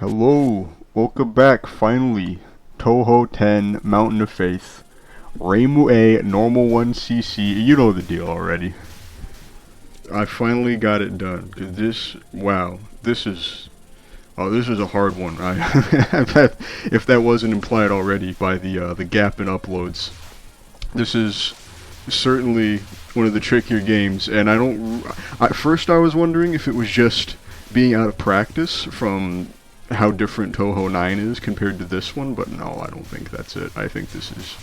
Hello, welcome back finally. Touhou 10, Mountain of Faith. ReimuA, normal 1cc, you know the deal already. I finally got it done. Wow, this is a hard one. If that wasn't implied already by the gap in uploads. This is certainly one of the trickier games, and at first I was wondering if it was just being out of practice from how different Touhou 9 is compared to this one, but no, I don't think that's it. I think this is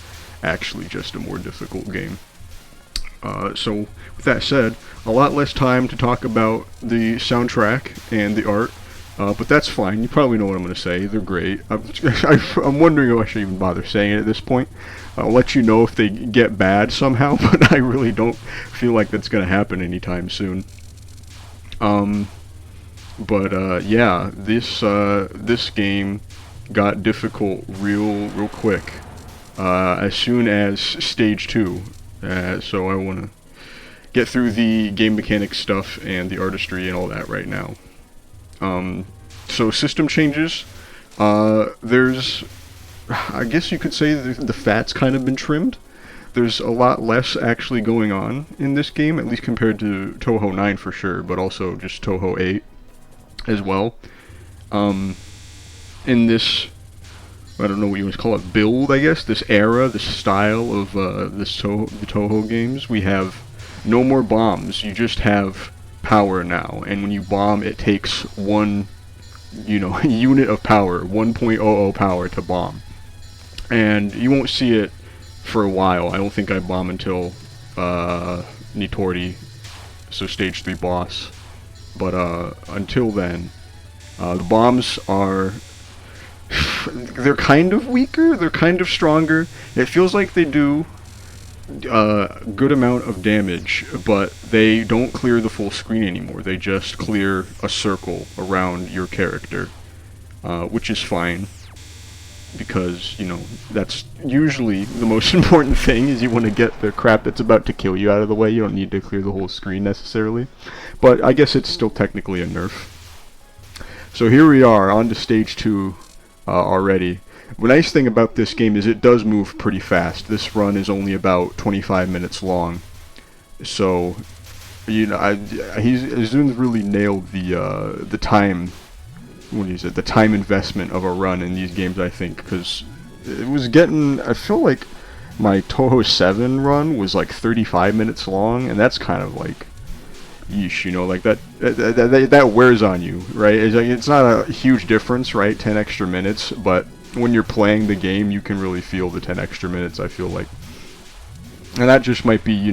actually just a more difficult game. So, with that said, a lot less time to talk about the soundtrack and the art, but that's fine. You probably know what I'm going to say. They're great. I'm wondering if I should even bother saying it at this point. I'll let you know if they get bad somehow, but I really don't feel like that's going to happen anytime soon. Yeah, this game got difficult real quick as soon as stage 2. So I want to get through the game mechanics stuff and the artistry and all that right now. So system changes. There's, I guess you could say the fat's kind of been trimmed. There's a lot less actually going on in this game, at least compared to Touhou 9 for sure, but also just Touhou 8 as well. In this, I don't know what you want to call it, build, I guess, this era, this style of the Touhou games, we have no more bombs. You just have power now, and when you bomb, it takes one, unit of power, 1.00 power to bomb. And you won't see it for a while. I don't think I bomb until Nitori, so stage 3 boss. But until then, the bombs are, they're kind of weaker, they're kind of stronger. It feels like they do a good amount of damage, but they don't clear the full screen anymore. They just clear a circle around your character, which is fine. Because, that's usually the most important thing, is you want to get the crap that's about to kill you out of the way. You don't need to clear the whole screen necessarily. But I guess it's still technically a nerf. So here we are, on to stage 2 already. The nice thing about this game is it does move pretty fast. This run is only about 25 minutes long. So, Izun's really nailed the time. The time investment of a run in these games, I think, because it was getting, I feel like my Touhou 7 run was like 35 minutes long, and that's kind of like, yeesh, like that wears on you, right? It's not a huge difference, right, 10 extra minutes, but when you're playing the game, you can really feel the 10 extra minutes, I feel like. And that just might be,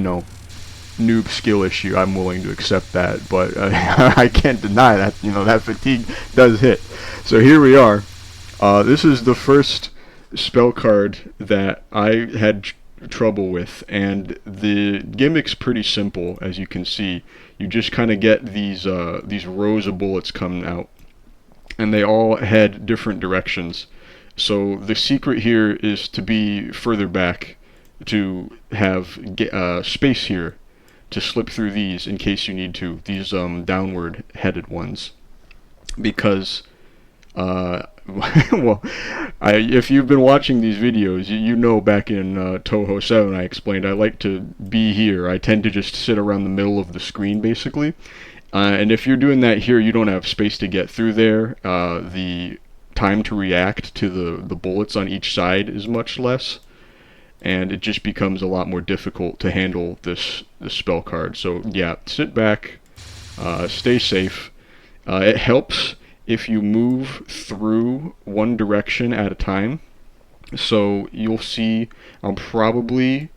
noob skill issue. I'm willing to accept that, but I can't deny that that fatigue does hit. So here we are. This is the first spell card that I had trouble with, and the gimmick's pretty simple, as you can see. You just kind of get these rows of bullets coming out, and they all head different directions. So the secret here is to be further back, to have space here to slip through these in case you need to, these downward headed ones, because well, if you've been watching these videos, you know back in Touhou 7 I explained I like to be here. I tend to just sit around the middle of the screen basically, and if you're doing that here, you don't have space to get through there. The time to react to the bullets on each side is much less, and it just becomes a lot more difficult to handle this spell card. So yeah, sit back, stay safe. It helps if you move through one direction at a time. So you'll see, I'm guessing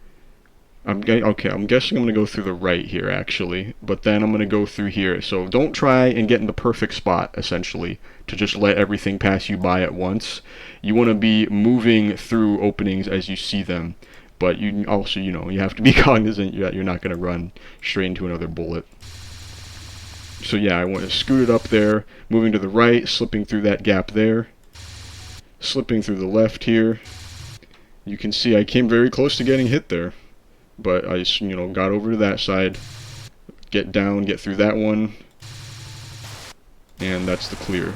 I'm going to go through the right here actually, but then I'm going to go through here. So don't try and get in the perfect spot, essentially, to just let everything pass you by at once. You want to be moving through openings as you see them, but you also, you have to be cognizant that you're not going to run straight into another bullet. So yeah, I want to scoot it up there, moving to the right, slipping through that gap there, slipping through the left here. You can see I came very close to getting hit there, but I just, got over to that side, get down, get through that one, and that's the clear.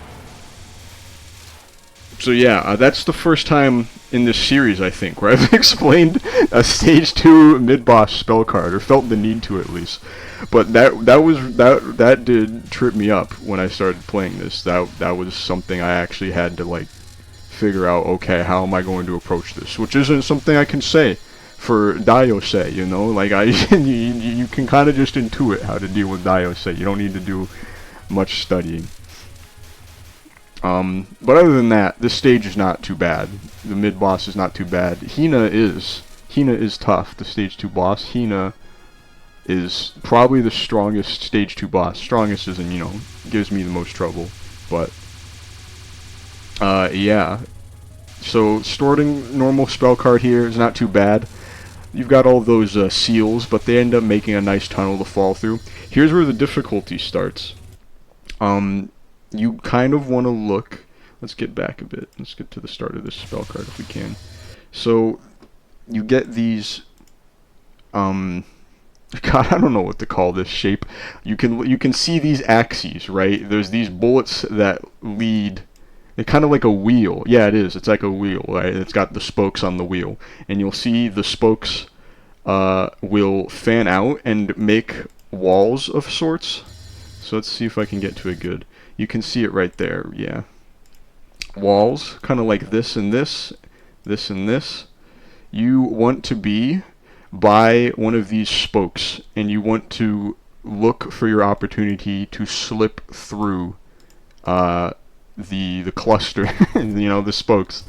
So yeah, that's the first time in this series, I think, where I've explained a stage 2 mid-boss spell card, or felt the need to at least. But that did trip me up when I started playing this. That was something I actually had to like figure out. Okay, how am I going to approach this? Which isn't something I can say for Daiosei, you know. Like you can kind of just intuit how to deal with Daiosei. You don't need to do much studying. But other than that, this stage is not too bad. The mid-boss is not too bad. Hina is tough, the stage 2 boss. Hina is probably the strongest stage 2 boss. Strongest isn't, you know, gives me the most trouble. But, yeah. So, starting normal spell card here is not too bad. You've got all those seals, but they end up making a nice tunnel to fall through. Here's where the difficulty starts. You kind of want to look. Let's get back a bit. Let's get to the start of this spell card if we can. So you get these. God, I don't know what to call this shape. You can see these axes, right? There's these bullets that lead. They're kind of like a wheel. Yeah, it is. It's like a wheel, right? It's got the spokes on the wheel, and you'll see the spokes will fan out and make walls of sorts. So let's see if I can get to it good. You can see it right there, yeah. Walls, kind of like this and this, this and this. You want to be by one of these spokes, and you want to look for your opportunity to slip through the cluster, you know, the spokes.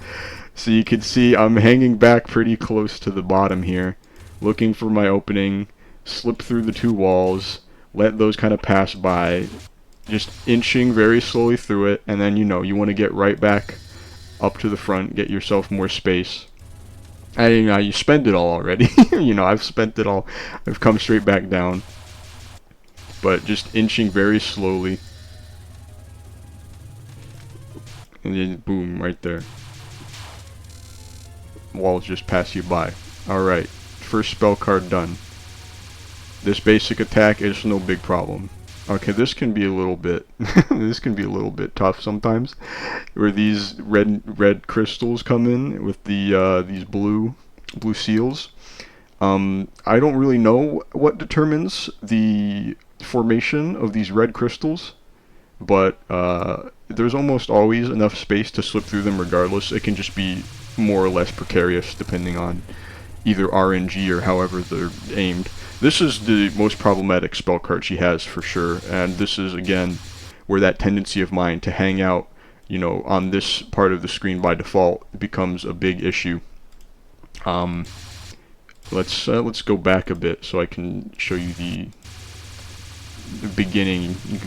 So you can see I'm hanging back pretty close to the bottom here, looking for my opening, slip through the 2 walls, let those kind of pass by, just inching very slowly through it, and then, you know, you want to get right back up to the front, get yourself more space. And, you know, you spend it all already. You know, I've spent it all. I've come straight back down. But just inching very slowly. And then, boom, right there. Walls just pass you by. Alright, first spell card done. This basic attack is no big problem. Okay, this can be a little bit this can be a little bit tough sometimes, where these red crystals come in with the these blue seals. I don't really know what determines the formation of these red crystals, but there's almost always enough space to slip through them regardless. It can just be more or less precarious depending on either RNG or however they're aimed. This is the most problematic spell card she has for sure, and this is again where that tendency of mine to hang out, you know, on this part of the screen by default becomes a big issue. Let's go back a bit so I can show you the beginning. You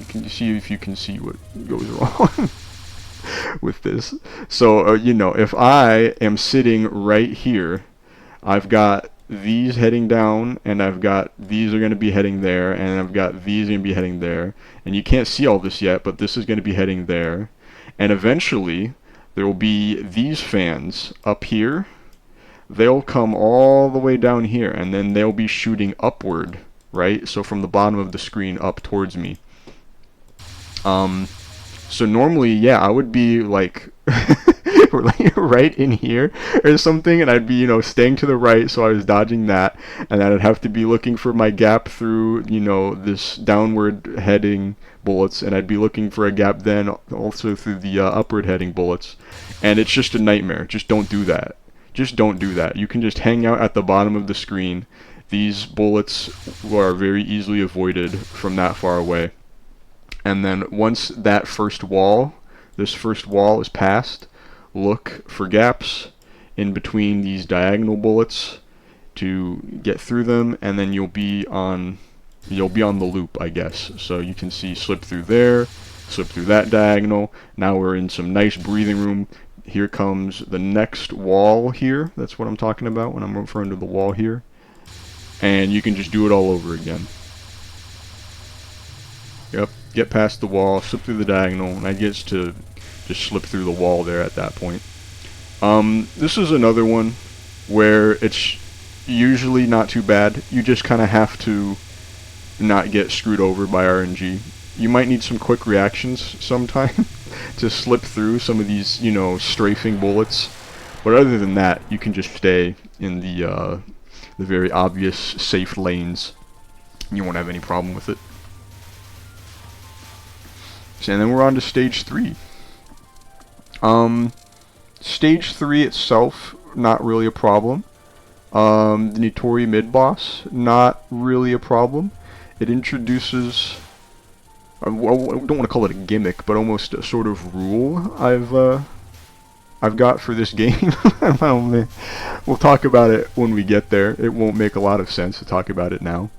can see if you can see what goes wrong with this. So you know, if I am sitting right here, I've got these heading down, and I've got these are going to be heading there, and I've got these going to be heading there, and you can't see all this yet, but this is going to be heading there, and eventually there will be these fans up here. They'll come all the way down here, and then they'll be shooting upward, right? So from the bottom of the screen up towards me. So normally, yeah, I would be like right in here or something, and I'd be, you know, staying to the right, so I was dodging that, and then I'd have to be looking for my gap through, you know, this downward heading bullets, and I'd be looking for a gap then also through the upward heading bullets, and it's just a nightmare. Just don't do that. Just don't do that. You can just hang out at the bottom of the screen. These bullets are very easily avoided from that far away. And then once that this first wall is passed, look for gaps in between these diagonal bullets to get through them, and then you'll be on the loop, I guess. So you can see slip through there, slip through that diagonal. Now we're in some nice breathing room. Here comes the next wall here. That's what I'm talking about when I'm referring to the wall here. And you can just do it all over again. Yep, get past the wall, slip through the diagonal, and I get to just slip through the wall there at that point. This is another one where it's usually not too bad. You just kind of have to not get screwed over by RNG. You might need some quick reactions sometime, to slip through some of these, you know, strafing bullets. But other than that, you can just stay in the very obvious safe lanes. You won't have any problem with it. So, and then we're on to stage 3. Stage 3 itself, not really a problem. The Nitori mid-boss, not really a problem. It introduces, I don't want to call it a gimmick, but almost a sort of rule I've got for this game. We'll talk about it when we get there. It won't make a lot of sense to talk about it now.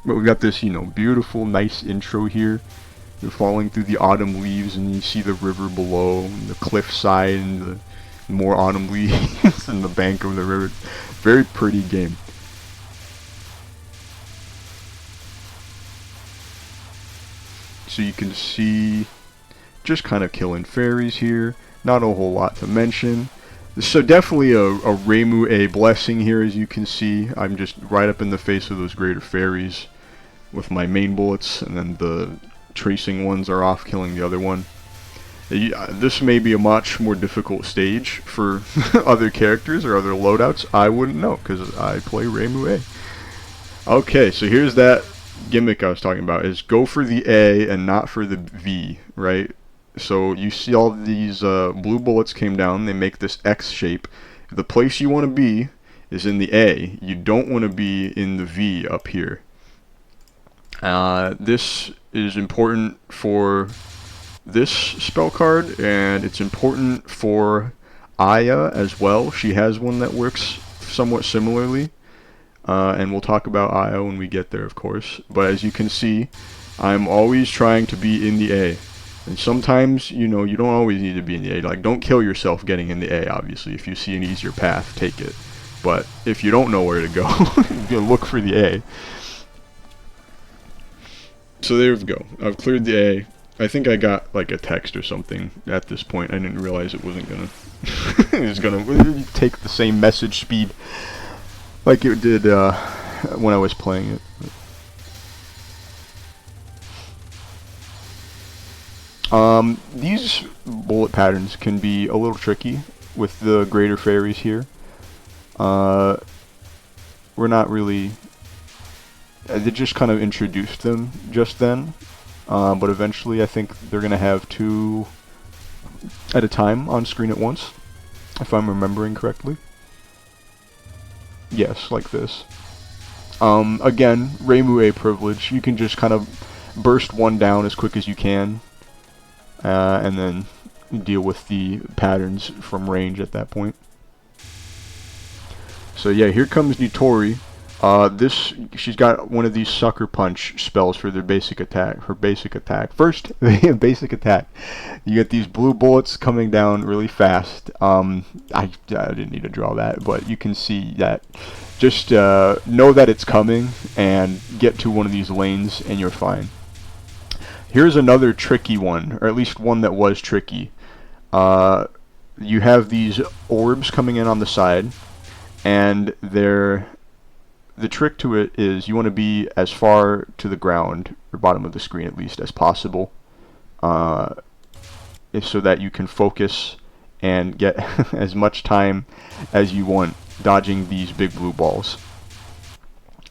But we've got this, you know, beautiful, nice intro here. You're falling through the autumn leaves, and you see the river below, and the cliff side, and the more autumn leaves, and the bank of the river. Very pretty game. So you can see, just kind of killing fairies here. Not a whole lot to mention. So definitely a ReimuA blessing here, as you can see. I'm just right up in the face of those greater fairies with my main bullets, and then the tracing ones are off, killing the other one. This may be a much more difficult stage for other characters or other loadouts. I wouldn't know, because I play ReimuA. Okay, so here's that gimmick I was talking about, is go for the A and not for the V, right? So you see all these blue bullets came down, they make this X shape. The place you want to be is in the A. You don't want to be in the V up here. This is important for this spell card, and it's important for Aya as well. She has one that works somewhat similarly, and we'll talk about Aya when we get there, of course. But as you can see, I'm always trying to be in the A. And sometimes, you know, you don't always need to be in the A. Like, don't kill yourself getting in the A, obviously. If you see an easier path, take it. But if you don't know where to go, you look for the A. So there we go. I've cleared the A. I think I got like a text or something at this point. I didn't realize it wasn't gonna it was gonna take the same message speed like it did when I was playing it. These bullet patterns can be a little tricky with the greater fairies here. We're not really... They just kind of introduced them just then, but eventually I think they're going to have 2 at a time on screen at once, if I'm remembering correctly. Yes, like this. Again, ReimuA privilege. You can just kind of burst one down as quick as you can, and then deal with the patterns from range at that point. So yeah, here comes Nitori. She's got one of these sucker punch spells for their basic attack. Her basic attack. First, basic attack. You get these blue bullets coming down really fast. I didn't need to draw that, but you can see that. Just know that it's coming and get to one of these lanes and you're fine. Here's another tricky one, or at least one that was tricky. You have these orbs coming in on the side, and the trick to it is you want to be as far to the ground, or bottom of the screen at least, as possible, so that you can focus and get as much time as you want dodging these big blue balls.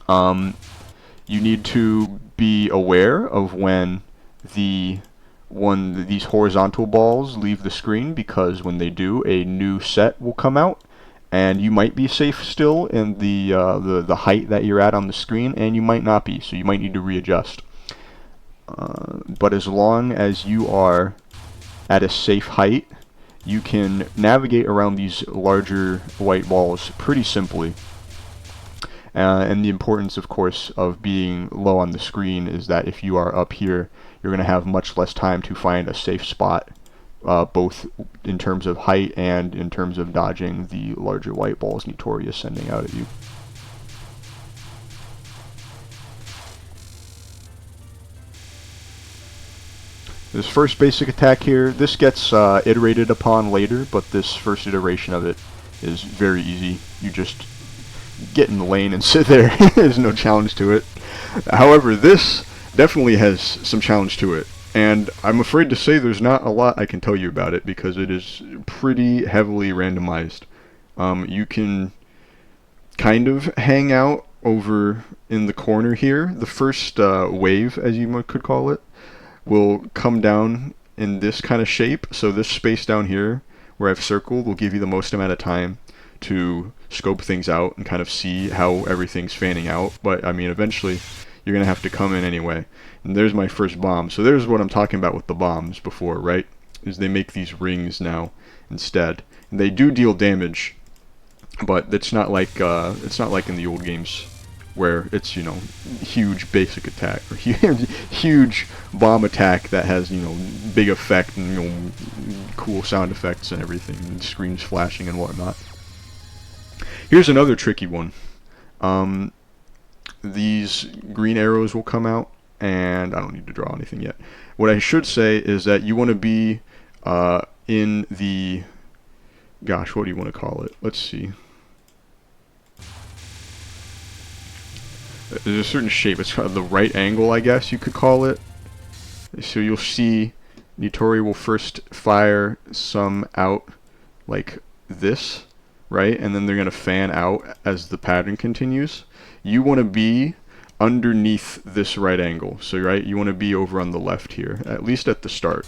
You need to be aware of when these horizontal balls leave the screen, because when they do, a new set will come out. And you might be safe still in the height that you're at on the screen, and you might not be, so you might need to readjust. But as long as you are at a safe height, you can navigate around these larger white balls pretty simply. And the importance, of course, of being low on the screen is that if you are up here, you're going to have much less time to find a safe spot. Both in terms of height and in terms of dodging the larger white balls Nitori is sending out at you. This first basic attack here, this gets iterated upon later, but this first iteration of it is very easy. You just get in the lane and sit there. There's no challenge to it. However, this definitely has some challenge to it. And I'm afraid to say there's not a lot I can tell you about it because it is pretty heavily randomized. You can kind of hang out over in the corner here. The first wave, as you could call it, will come down in this kind of shape. So this space down here where I've circled will give you the most amount of time to scope things out and kind of see how everything's fanning out. But I mean, eventually you're gonna have to come in anyway. And there's my first bomb. So there's what I'm talking about with the bombs before, right? Is they make these rings now instead. And they do deal damage, but it's not like in the old games where it's, you know, huge basic attack or huge bomb attack that has, you know, big effect and, you know, cool sound effects and everything, and screens flashing and whatnot. Here's another tricky one. These green arrows will come out, and I don't need to draw anything yet. What I should say is that you want to be in the, gosh, what do you want to call it? Let's see. There's a certain shape. It's kind of the right angle, I guess you could call it. So you'll see Nitori will first fire some out like this, right? And then they're going to fan out as the pattern continues. You want to be underneath this right angle. So, right, you want to be over on the left here, at least at the start.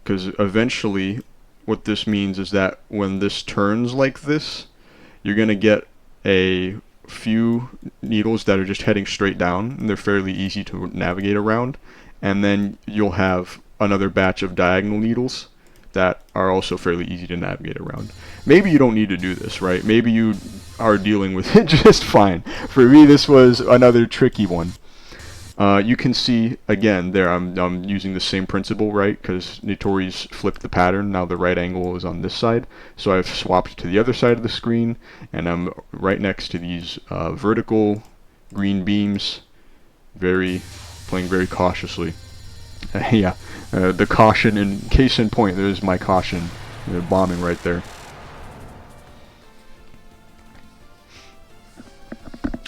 Because eventually what this means is that when this turns like this, you're going to get a few needles that are just heading straight down, and they're fairly easy to navigate around, and then you'll have another batch of diagonal needles that are also fairly easy to navigate around. Maybe you don't need to do this, right? Maybe you are dealing with it just fine. For me, this was another tricky one. You can see, again, there I'm using the same principle, right? Because Nitori's flipped the pattern. Now the right angle is on this side. So I've swapped to the other side of the screen, and I'm right next to these vertical green beams, playing very cautiously. Yeah, the caution, in case in point, there's my caution. They're bombing right there.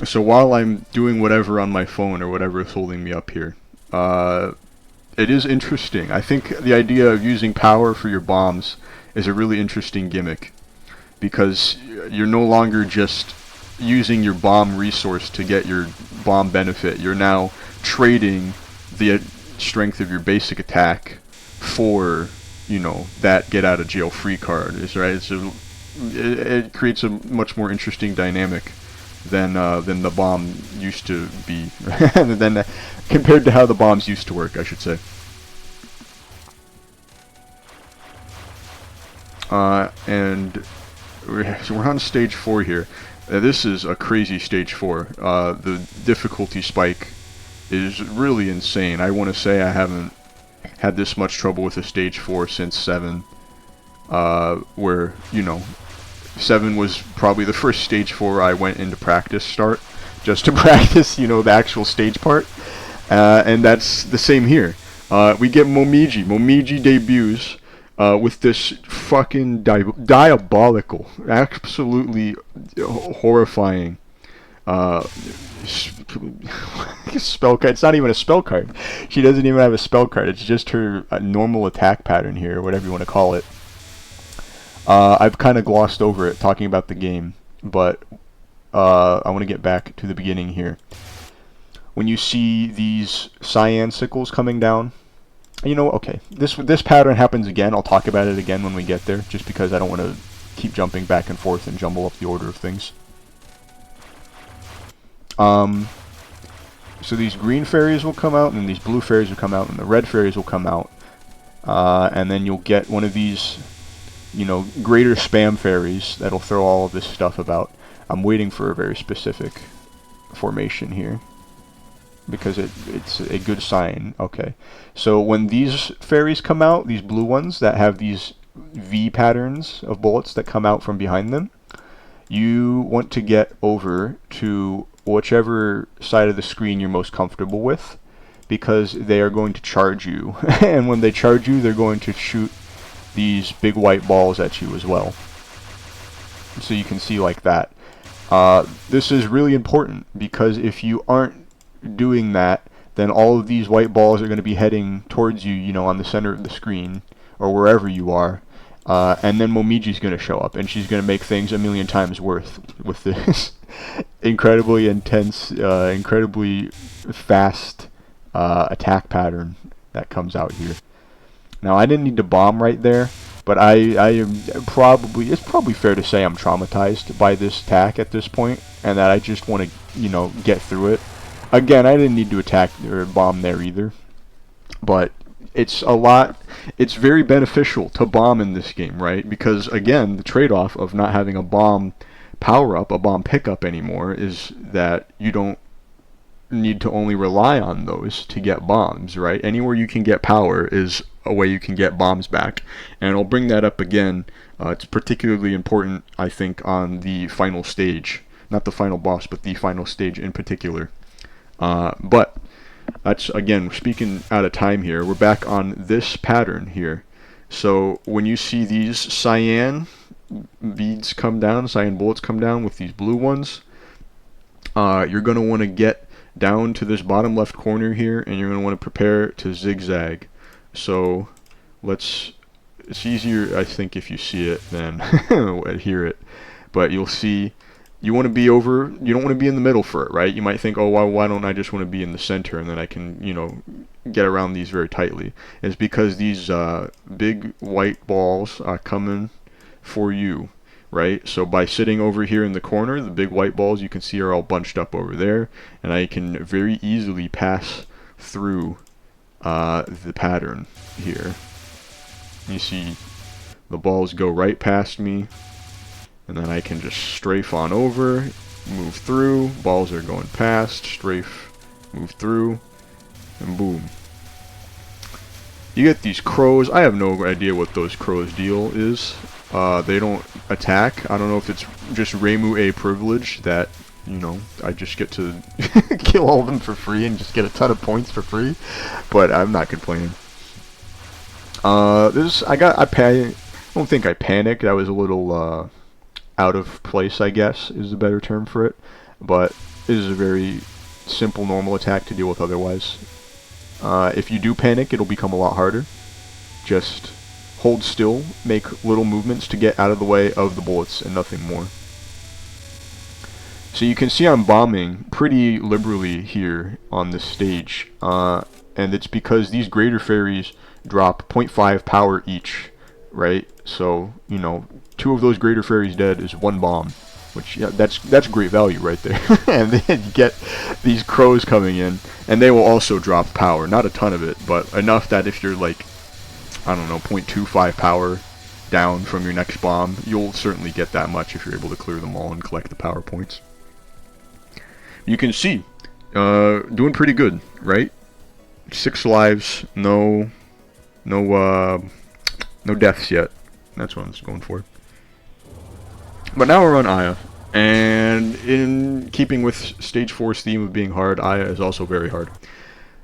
So while I'm doing whatever on my phone or whatever is holding me up here, it is interesting. I think the idea of using power for your bombs is a really interesting gimmick, because you're no longer just using your bomb resource to get your bomb benefit. You're now trading the strength of your basic attack for, you know, that get out of jail free card. Is right. It creates a much more interesting dynamic than the bomb used to be, than compared to how the bombs used to work, I should say. And we're on stage 4 here. This is a crazy stage 4. The difficulty spike is really insane. I want to say I haven't had this much trouble with a stage 4 since 7, where, you know, 7 was probably the first stage 4 I went into practice start, just to practice, you know, the actual stage part. And that's the same here. We get Momiji. Momiji debuts with this fucking diabolical, absolutely horrifying spell card. It's not even a spell card. She doesn't even have a spell card. It's just her normal attack pattern here, whatever you want to call it. I've kind of glossed over it talking about the game, but I want to get back to the beginning here. When you see these cyan sickles coming down, you know, okay, this pattern happens again. I'll talk about it again when we get there, just because I don't want to keep jumping back and forth and jumble up the order of things. So these green fairies will come out, and these blue fairies will come out, and the red fairies will come out, and then you'll get one of these, you know, greater spam fairies that'll throw all of this stuff about. I'm waiting for a very specific formation here, because it's a good sign. Okay, so when these fairies come out, these blue ones that have these V patterns of bullets that come out from behind them, you want to get over to whichever side of the screen you're most comfortable with, because they are going to charge you. And when they charge you, they're going to shoot these big white balls at you as well. So you can see like that. This is really important, because if you aren't doing that, then all of these white balls are going to be heading towards you, you know, on the center of the screen, or wherever you are. And then Momiji's going to show up, and she's going to make things a million times worse with this incredibly intense, incredibly fast attack pattern that comes out here. Now, I didn't need to bomb right there, but I am probably, it's probably fair to say I'm traumatized by this attack at this point, and that I just want to, you know, get through it. Again, I didn't need to attack or bomb there either, but it's very beneficial to bomb in this game, right? Because again, the trade-off of not having a bomb power-up, a bomb pickup anymore, is that you don't need to only rely on those to get bombs, right? Anywhere you can get power is a way you can get bombs back. And I'll bring that up again. It's particularly important, I think, on the final stage. Not the final boss, but the final stage in particular. But that's, again, speaking out of time here. We're back on this pattern here. So when you see these cyan beads come down, cyan bullets come down with these blue ones, you're going to want to get down to this bottom left corner here, and you're going to want to prepare to zigzag. So it's easier, I think, if you see it than hear it. But you'll see, you want to be over, you don't want to be in the middle for it, right? You might think, oh, why don't I just want to be in the center, and then I can, you know, get around these very tightly. It's because these big white balls are coming for you, right? So by sitting over here in the corner, the big white balls you can see are all bunched up over there, and I can very easily pass through the pattern here. You see the balls go right past me, and then I can just strafe on over, move through, balls are going past, strafe, move through, and boom. You get these crows. I have no idea what those crows' deal is. They don't attack. I don't know if it's just ReimuA privilege that, you know, I just get to kill all of them for free and just get a ton of points for free. But I'm not complaining. I don't think I panicked. I was a little out of place, I guess, is a better term for it. But it is a very simple, normal attack to deal with otherwise. If you do panic, it'll become a lot harder. Just hold still, make little movements to get out of the way of the bullets and nothing more. So you can see I'm bombing pretty liberally here on this stage, and it's because these greater fairies drop 0.5 power each, right? So, you know, 2 of those greater fairies dead is 1 bomb, which, yeah, that's great value right there. And then you get these crows coming in, and they will also drop power. Not a ton of it, but enough that if you're like, I don't know, 0.25 power down from your next bomb, you'll certainly get that much if you're able to clear them all and collect the power points. You can see, doing pretty good, right? 6 lives, no deaths yet. That's what I was going for. But now we're on Aya, and in keeping with Stage 4's theme of being hard, Aya is also very hard.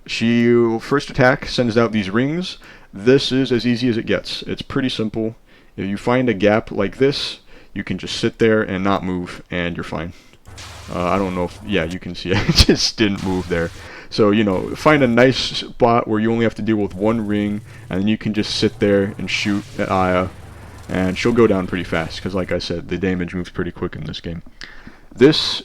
She first attack sends out these rings. This is as easy as it gets. It's pretty simple. If you find a gap like this, you can just sit there and not move, and you're fine. I don't know if, yeah, you can see I just didn't move there. So, you know, find a nice spot where you only have to deal with 1 ring, and then you can just sit there and shoot at Aya, and she'll go down pretty fast, because like I said, the damage moves pretty quick in this game. This,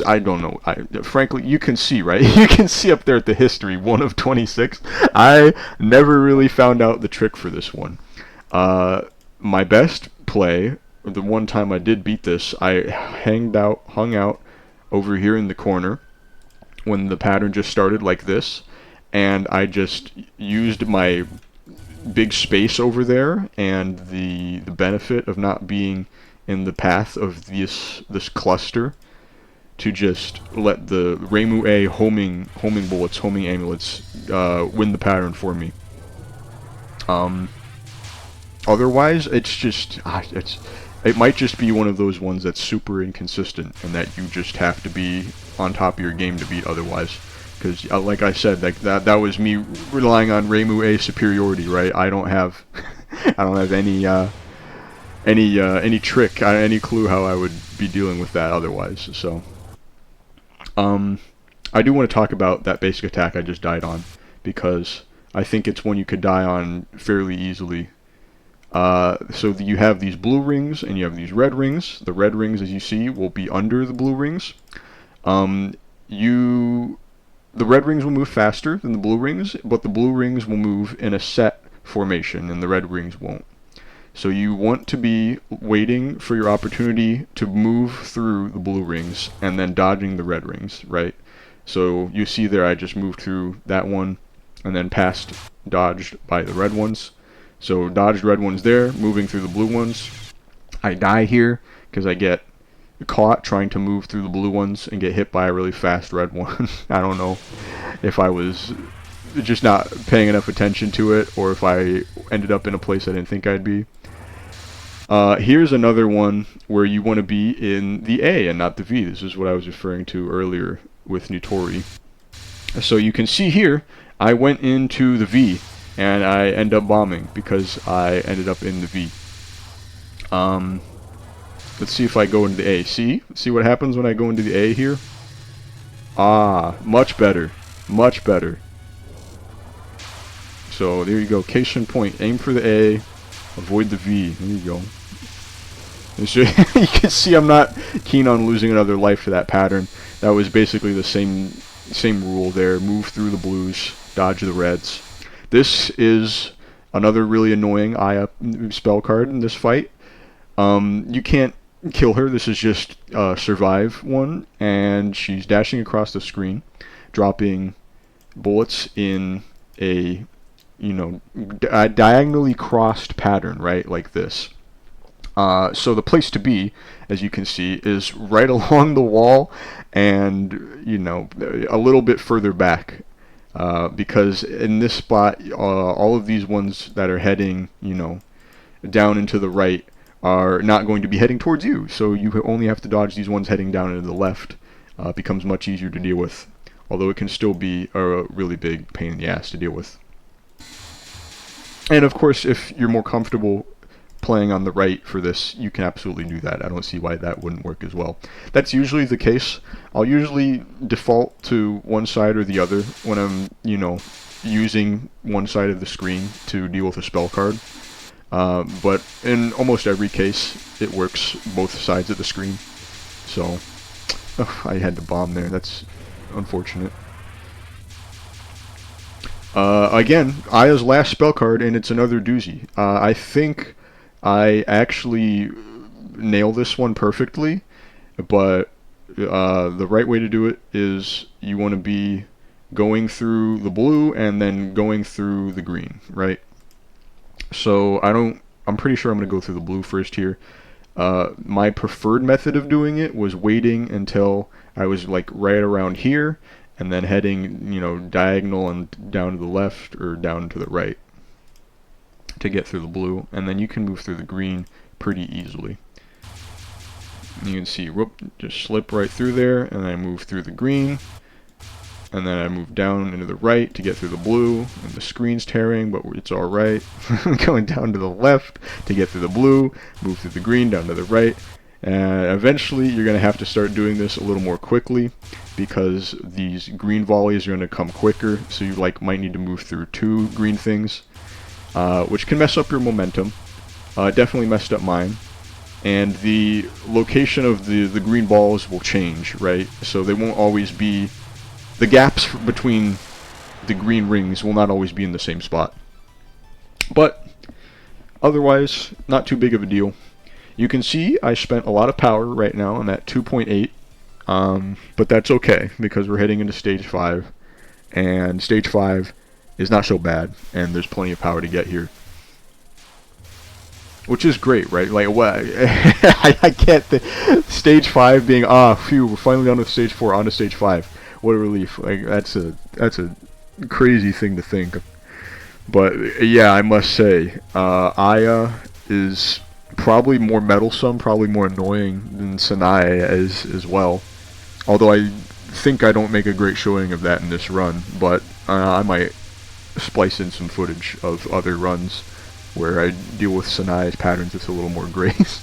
I don't know, frankly, you can see, right? You can see up there at the history, 1 of 26. I never really found out the trick for this one. My best play, the one time I did beat this, I hung out over here in the corner when the pattern just started like this, and I just used my big space over there and the benefit of not being in the path of this cluster to just let the ReimuA homing bullets, homing amulets win the pattern for me. Otherwise, it's just it might just be one of those ones that's super inconsistent and that you just have to be on top of your game to beat otherwise. Because, like I said, that was me relying on ReimuA superiority, right? I don't have any trick, any clue how I would be dealing with that otherwise. So, I do want to talk about that basic attack I just died on, because I think it's one you could die on fairly easily. So you have these blue rings and you have these red rings. The red rings, as you see, will be under the blue rings. The red rings will move faster than the blue rings, but the blue rings will move in a set formation and the red rings won't. So you want to be waiting for your opportunity to move through the blue rings and then dodging the red rings, right? So you see there I just moved through that one and then passed, dodged by the red ones. So dodged red ones there, moving through the blue ones. I die here because I get caught trying to move through the blue ones and get hit by a really fast red one. I don't know if I was just not paying enough attention to it or if I ended up in a place I didn't think I'd be. Here's another one where you want to be in the A and not the V. This is what I was referring to earlier with Nitori. So you can see here, I went into the V and I end up bombing because I ended up in the V. Let's see if I go into the A. See what happens when I go into the A here? Ah, much better. Much better. So there you go. Case in point. Aim for the A. Avoid the V. There you go. You can see I'm not keen on losing another life to that pattern. That was basically the same rule there. Move through the blues. Dodge the reds. This is another really annoying Aya spell card in this fight. You can't kill her. This is just survive one, and she's dashing across the screen, dropping bullets in a diagonally crossed pattern, right, like this. So the place to be, as you can see, is right along the wall, and a little bit further back, because in this spot, all of these ones that are heading, down into the right are not going to be heading towards you, so you only have to dodge these ones heading down into the left. It becomes much easier to deal with, although it can still be a really big pain in the ass to deal with. And of course, if you're more comfortable playing on the right for this, you can absolutely do that. I don't see why that wouldn't work as well. That's usually the case. I'll usually default to one side or the other when I'm, using one side of the screen to deal with a spell card. But in almost every case, it works both sides of the screen. So, I had to bomb there. That's unfortunate. Again, Aya's last spell card, and it's another doozy. I think I actually nail this one perfectly, but the right way to do it is you want to be going through the blue and then going through the green, right? So I'm pretty sure I'm going to go through the blue first here. My preferred method of doing it was waiting until I was like right around here and then heading, diagonal and down to the left or down to the right to get through the blue, and then you can move through the green pretty easily. You can see, whoop, just slip right through there, and I move through the green, and then I move down into the right to get through the blue, and the screen's tearing, but it's alright. Going down to the left to get through the blue, move through the green, down to the right, and eventually you're going to have to start doing this a little more quickly, because these green volleys are going to come quicker, so you might need to move through 2 green things. Which can mess up your momentum. Definitely messed up mine. And the location of the green balls will change, right? So they won't always be... The gaps between the green rings will not always be in the same spot. But, otherwise, not too big of a deal. You can see I spent a lot of power right now. I'm at 2.8. But that's okay, because we're heading into Stage 5. And Stage 5... is not so bad, and there's plenty of power to get here. Which is great, right? Like, what? I get the Stage 5 being, phew, we're finally done with Stage 4, on to Stage 5. What a relief. Like, that's a crazy thing to think. But, yeah, I must say, Aya is probably more meddlesome, probably more annoying than Sanai as well. Although I think I don't make a great showing of that in this run, but I might splice in some footage of other runs where I deal with Sanai's patterns with a little more grace.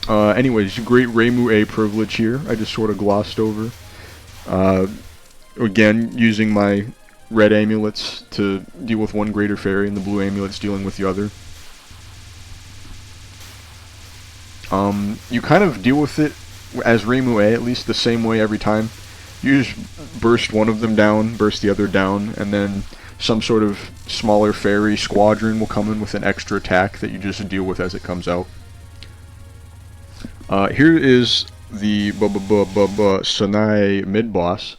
Anyways, great ReimuA privilege here. I just sort of glossed over. Again, using my red amulets to deal with one greater fairy, and the blue amulets dealing with the other. You kind of deal with it as ReimuA, at least the same way every time. You just burst one of them down, burst the other down, and then some sort of smaller fairy squadron will come in with an extra attack that you just deal with as it comes out. Here is the Sanai mid-boss.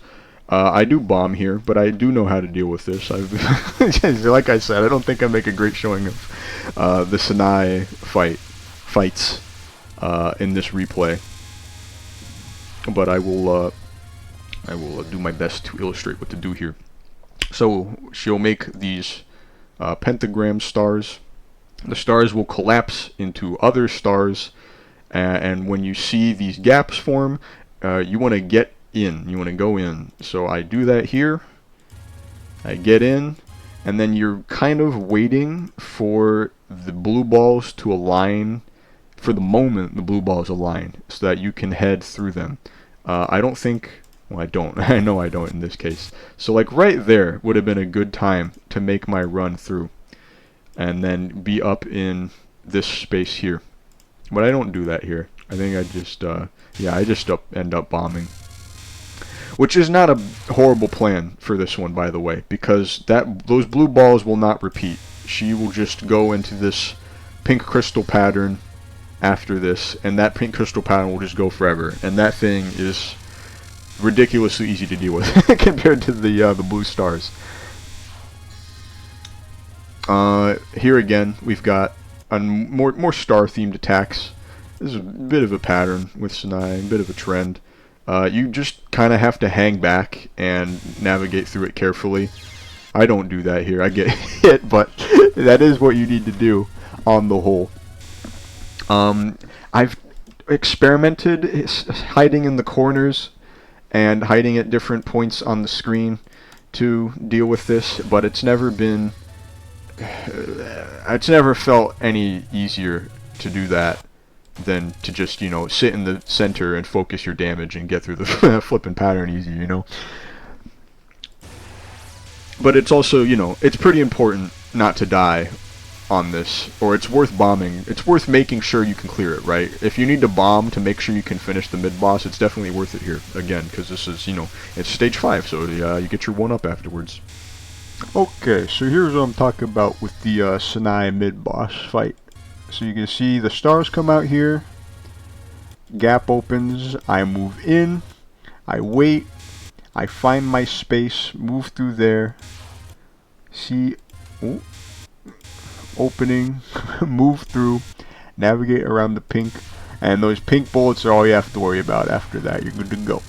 I do bomb here, but I do know how to deal with this. Like I said, I don't think I make a great showing of the Sanai fights in this replay, but I will do my best to illustrate what to do here. So she'll make these pentagram stars. The stars will collapse into other stars, and when you see these gaps form, you want to get in. You want to go in. So I do that here. I get in, and then you're kind of waiting for the blue balls to align. For the moment, the blue balls align so that you can head through them. I don't think. Well, I don't. I know I don't in this case. So like right there would have been a good time to make my run through, and then be up in this space here. But I don't do that here. I think I just, I just end up bombing. Which is not a horrible plan for this one, by the way, because those blue balls will not repeat. She will just go into this pink crystal pattern after this, and that pink crystal pattern will just go forever. And that thing is ridiculously easy to deal with compared to the blue stars. Here again, we've got more star-themed attacks. This is a bit of a pattern with Sanai, a bit of a trend. You just kind of have to hang back and navigate through it carefully. I don't do that here. I get hit, but that is what you need to do on the whole. I've experimented hiding in the corners and hiding at different points on the screen to deal with this, but it's never felt any easier to do that than to just, sit in the center and focus your damage and get through the flipping pattern easy, But it's also, it's pretty important not to die on this, or it's worth bombing. It's worth making sure you can clear it, right? If you need to bomb to make sure you can finish the mid-boss, it's definitely worth it here, again, because this is, it's stage 5, so you get your 1-up afterwards. Okay, so here's what I'm talking about with the Sanai mid-boss fight. So you can see the stars come out here, gap opens, I move in, I wait, I find my space, move through there, see, opening, move through, navigate around the pink, and those pink bullets are all you have to worry about. After that, you're good to go.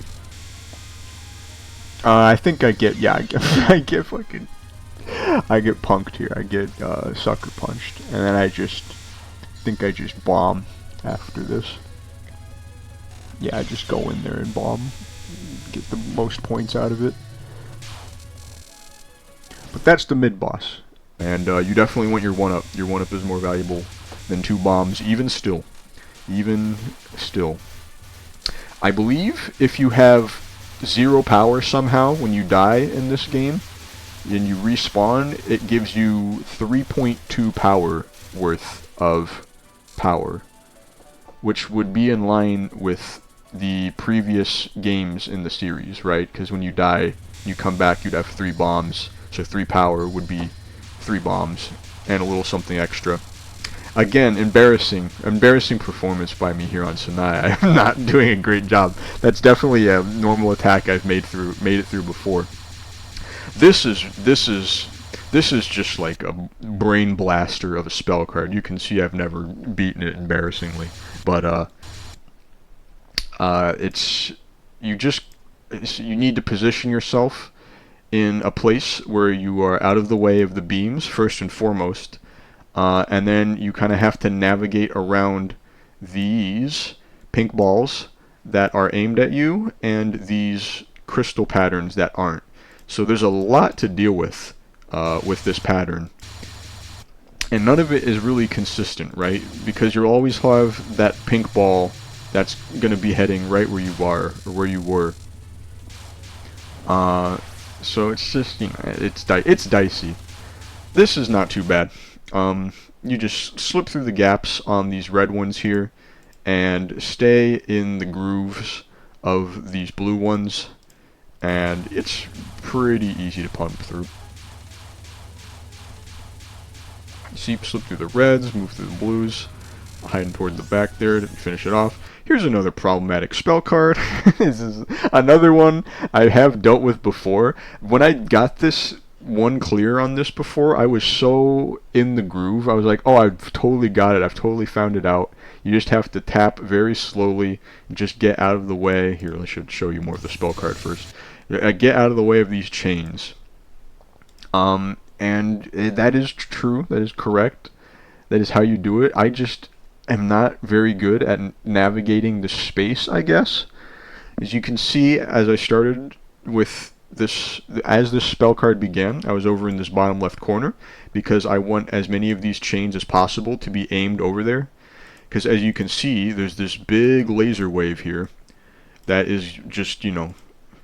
I think I get fucking, I get punked here. I get sucker punched, and then I just bomb after this. Yeah, I just go in there and bomb, get the most points out of it. But that's the mid boss. And you definitely want your 1-up. Your 1-up is more valuable than 2 bombs, even still. I believe if you have 0 power somehow when you die in this game, and you respawn, it gives you 3.2 power worth of power, which would be in line with the previous games in the series, right? Because when you die, you come back, you'd have 3 bombs, so 3 power would be 3 bombs, and a little something extra. Again, embarrassing performance by me here on Sanai. I'm not doing a great job. That's definitely a normal attack I've made it through before. This is just like a brain blaster of a spell card. You can see I've never beaten it embarrassingly, but you need to position yourself in a place where you are out of the way of the beams, first and foremost, and then you kind of have to navigate around these pink balls that are aimed at you and these crystal patterns that aren't. So there's a lot to deal with this pattern. And none of it is really consistent, right? Because you'll always have that pink ball that's going to be heading right where you are, or where you were. So it's just, you know, it's dicey. This is not too bad. You just slip through the gaps on these red ones here, and stay in the grooves of these blue ones, and it's pretty easy to pump through. Slip through the reds, move through the blues, hiding toward the back there to finish it off. Here's another problematic spell card. This is another one I have dealt with before. When I got this one clear on this before, I was so in the groove. I was like, oh, I've totally got it. I've totally found it out. You just have to tap very slowly, just get out of the way. Here, I should show you more of the spell card first. Get out of the way of these chains. And that is true. That is correct. That is how you do it. I just am not very good at navigating the space, I guess. As you can see, as I started with this, as this spell card began, I was over in this bottom left corner because I want as many of these chains as possible to be aimed over there. Because as you can see, there's this big laser wave here that is just, you know,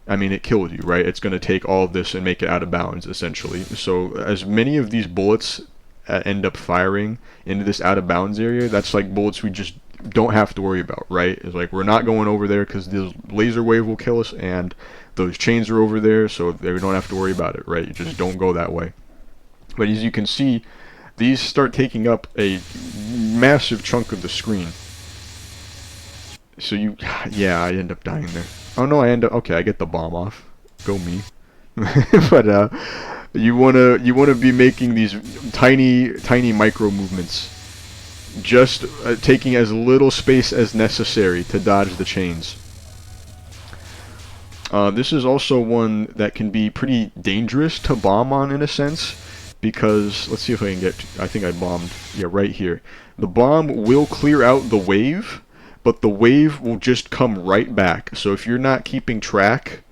I mean, it kills you, right? It's going to take all of this and make it out of bounds, essentially. So as many of these bullets end up firing into this out of bounds area, that's like bullets we just don't have to worry about, right? It's like we're not going over there because the laser wave will kill us, and those chains are over there, so we don't have to worry about it, right? You just don't go that way. But as you can see, these start taking up a massive chunk of the screen. So you, yeah, I end up dying there. Oh no, I end up, okay, I get the bomb off. Go me. But you wanna be making these tiny micro movements, just taking as little space as necessary to dodge the chains. This is also one that can be pretty dangerous to bomb on in a sense, because let's see if I can get. I think I bombed. Yeah, right here. The bomb will clear out the wave, but the wave will just come right back. So if you're not keeping track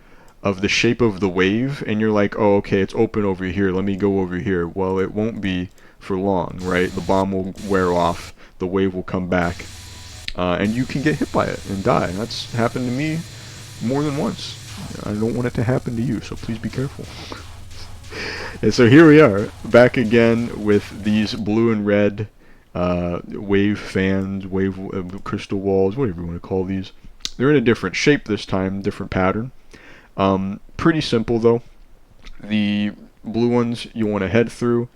of the shape of the wave and you're like, oh, okay, it's open over here, let me go over here, well, it won't be for long, right? The bomb will wear off, the wave will come back, and you can get hit by it and die. That's happened to me more than once. I don't want it to happen to you, so please be careful. And so here we are, back again with these blue and red wave fans, wave crystal walls, whatever you want to call these. They're in a different shape this time, different pattern. Pretty simple though. The blue ones you want to head through,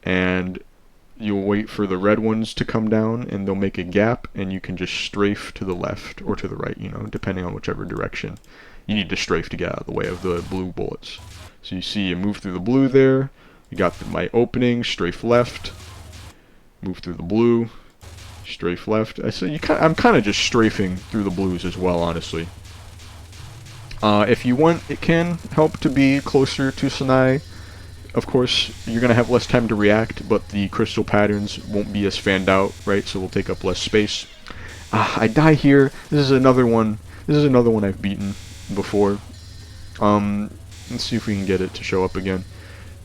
and you'll wait for the red ones to come down, and they'll make a gap, and you can just strafe to the left or to the right, you know, depending on whichever direction you need to strafe to get out of the way of the blue bullets. So you see, you move through the blue there. You got my opening, strafe left. Move through the blue, strafe left. I'm kind of just strafing through the blues as well, honestly. If you want, it can help to be closer to Sanai. Of course, you're going to have less time to react, but the crystal patterns won't be as fanned out, right? So they'll take up less space. I die here. This is another one. This is another one I've beaten before. Let's see if we can get it to show up again.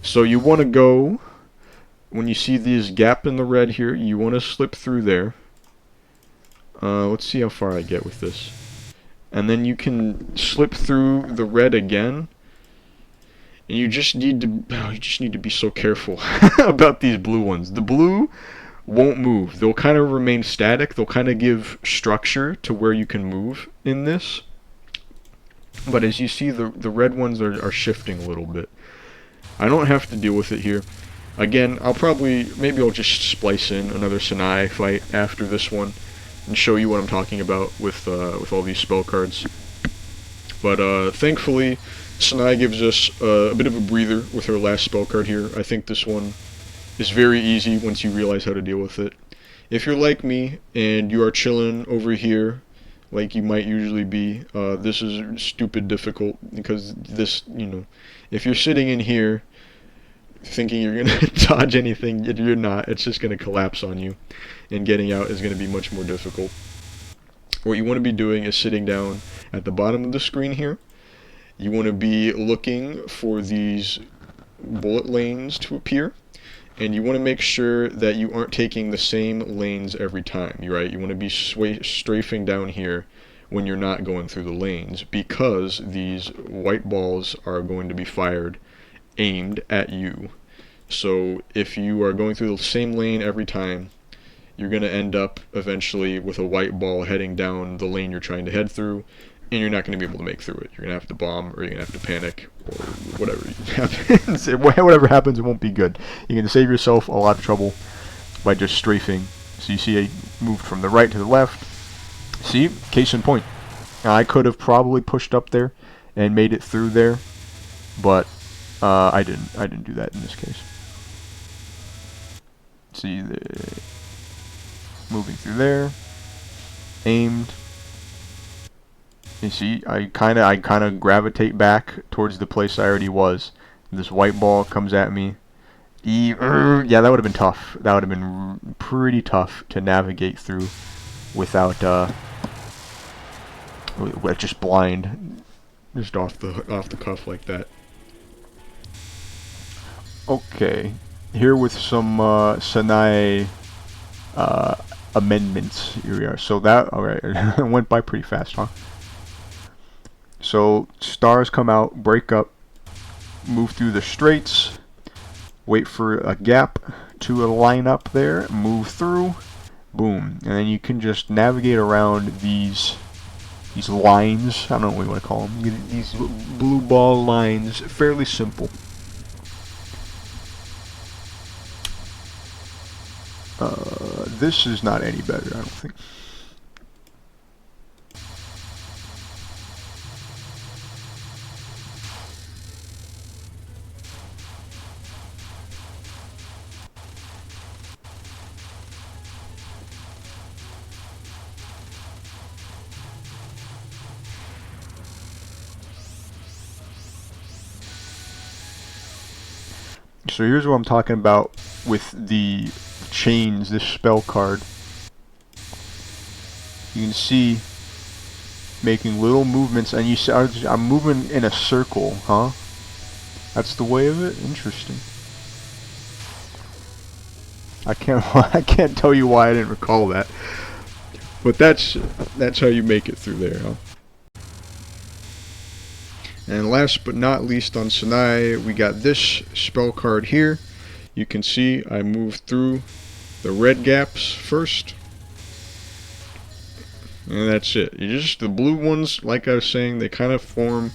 So you want to go, when you see this gap in the red here, you want to slip through there. Let's see how far I get with this. And then you can slip through the red again. And you just need to be so careful about these blue ones. The blue won't move. They'll kind of remain static. They'll kind of give structure to where you can move in this. But as you see, the red ones are shifting a little bit. I don't have to deal with it here. Again, maybe I'll just splice in another Sanai fight after this one and show you what I'm talking about with all these spell cards. But thankfully, Sanai gives us a bit of a breather with her last spell card here. I think this one is very easy once you realize how to deal with it. If you're like me and you are chilling over here, like you might usually be, this is stupid difficult, because this, you know, if you're sitting in here thinking you're going to dodge anything, you're not. It's just going to collapse on you, and getting out is going to be much more difficult. What you want to be doing is sitting down at the bottom of the screen here. You want to be looking for these bullet lanes to appear, and you want to make sure that you aren't taking the same lanes every time, right? You want to be strafing down here when you're not going through the lanes, because these white balls are going to be fired aimed at you. So if you are going through the same lane every time, you're going to end up eventually with a white ball heading down the lane you're trying to head through, and you're not going to be able to make through it. You're going to have to bomb, or you're going to have to panic, or whatever happens. Whatever happens, it won't be good. You're going to save yourself a lot of trouble by just strafing. So you see I moved from the right to the left. See, case in point. Now, I could have probably pushed up there and made it through there, but I didn't. I didn't do that in this case. See, moving through there, aimed. You see, I kind of gravitate back towards the place I already was. This white ball comes at me. Yeah, that would have been tough. That would have been pretty tough to navigate through without just blind, just off the cuff like that. Okay, here with some Sanai amendments. Here we are. So that, alright, it went by pretty fast, huh? So stars come out, break up, move through the straights, wait for a gap to line up there, move through, boom, and then you can just navigate around these lines. I don't know what you want to call them. These blue ball lines. Fairly simple. This is not any better, I don't think. So here's what I'm talking about with the chains, this spell card. You can see making little movements, and you see I'm moving in a circle, huh? That's the way of it? Interesting. I can't tell you why I didn't recall that. But that's how you make it through there, huh? And last but not least on Sanai, we got this spell card here. You can see I moved through the red gaps first. And that's it. The blue ones, like I was saying, they kind of form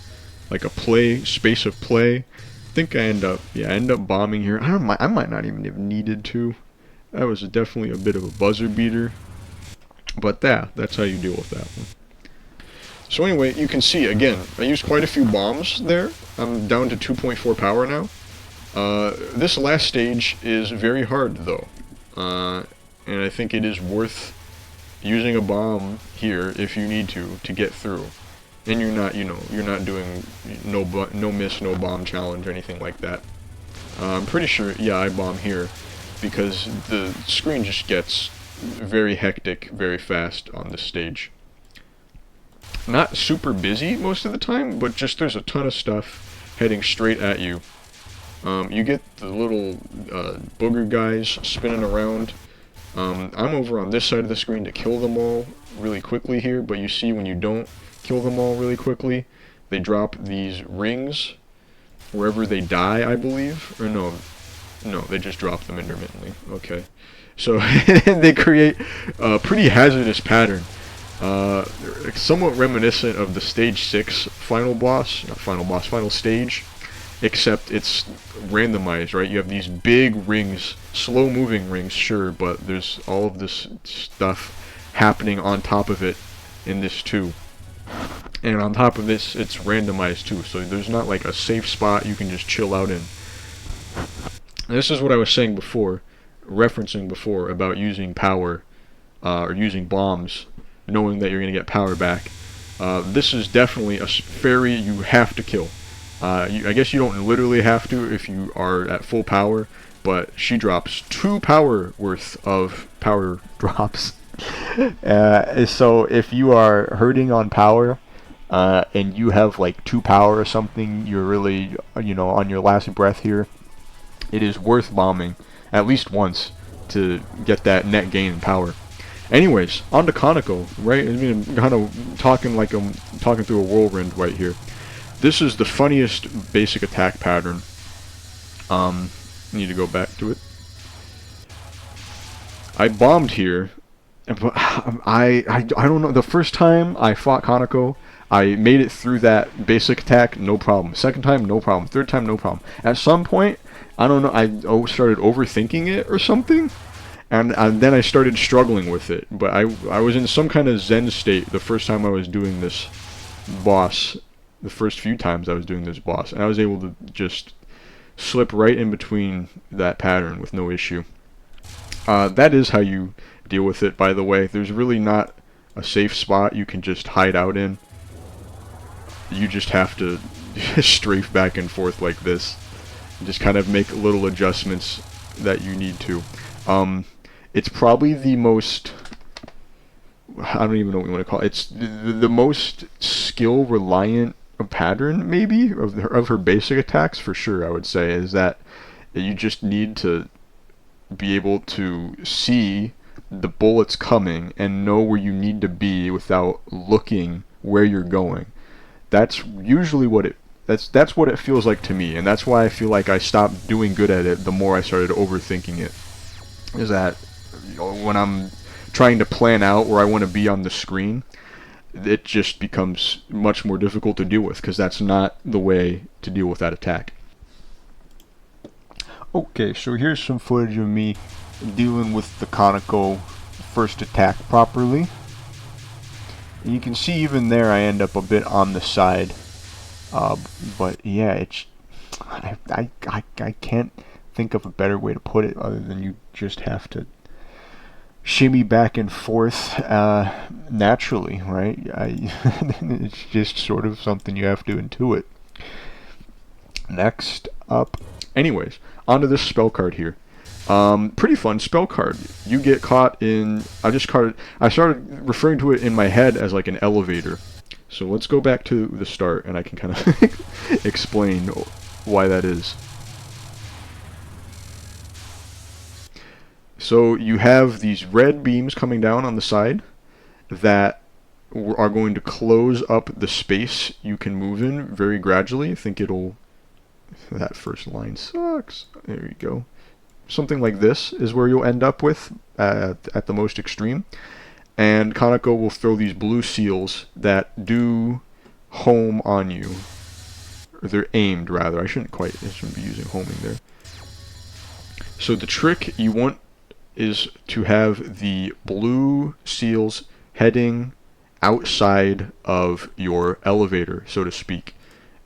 like a space of play. I think I end up bombing here. I might not even have needed to. That was definitely a bit of a buzzer beater. But that's how you deal with that one. So anyway, you can see, again, I used quite a few bombs there. I'm down to 2.4 power now. This last stage is very hard, though. And I think it is worth using a bomb here if you need to get through. And you're not doing no miss, no bomb challenge or anything like that. I'm pretty sure, yeah, I bomb here because the screen just gets very hectic very fast on this stage. Not super busy most of the time, but just there's a ton of stuff heading straight at you. You get the little booger guys spinning around. I'm over on this side of the screen to kill them all really quickly here, but you see when you don't kill them all really quickly, they drop these rings wherever they die, I believe. Or no, they just drop them intermittently. Okay. So they create a pretty hazardous pattern. Somewhat reminiscent of the stage 6 final stage, except it's randomized, right? You have these big rings, slow moving rings, sure, but there's all of this stuff happening on top of it in this too. And on top of this, it's randomized too, so there's not like a safe spot you can just chill out in. This is what I was saying before, referencing before about using power, or using bombs, knowing that you're going to get power back. This is definitely a fairy you have to kill. I guess you don't literally have to if you are at full power, but she drops 2 power worth of power drops. So if you are hurting on power, and you have like 2 power or something, you're really, on your last breath here, it is worth bombing. at least once to get that net gain in power. Anyways, on to Kaneko, right? I mean, I'm kind of talking like I'm talking through a whirlwind right here. This is the funniest basic attack pattern. Need to go back to it. I bombed here, but I don't know. The first time I fought Kaneko, I made it through that basic attack, no problem. Second time, no problem. Third time, no problem. At some point, I don't know, I started overthinking it or something, and then I started struggling with it. But I was in some kind of zen state the first time I was doing this boss, the first few times I was doing this boss, and I was able to just slip right in between that pattern with no issue. That is how you deal with it, by the way. There's really not a safe spot you can just hide out in. You just have to strafe back and forth like this. Just kind of make little adjustments that you need to. It's probably the most... I don't even know what you want to call it. It's the most skill-reliant pattern, maybe, of her basic attacks, for sure, I would say, is that you just need to be able to see the bullets coming and know where you need to be without looking where you're going. That's usually what it that's what it feels like to me, and that's why I feel like I stopped doing good at it the more I started overthinking it. Is that, you know, when I'm trying to plan out where I want to be on the screen, it just becomes much more difficult to deal with, because that's not the way to deal with that attack. Okay, so here's some footage of me dealing with the Kaneko first attack properly. And you can see even there I end up a bit on the side. But yeah, it's I can't think of a better way to put it other than you just have to shimmy back and forth naturally, right? It's just sort of something you have to intuit. Next up. Anyways, onto this spell card here. Pretty fun spell card. You get caught in... I started referring to it in my head as like an elevator. So let's go back to the start and I can kind of explain why that is. So you have these red beams coming down on the side that are going to close up the space you can move in very gradually. I think it'll... That first line sucks. There you go. Something like this is where you'll end up with at the most extreme. And Kaneko will throw these blue seals that do home on you. Or they're aimed, rather. I shouldn't be using homing there. So the trick you want is to have the blue seals heading outside of your elevator, so to speak.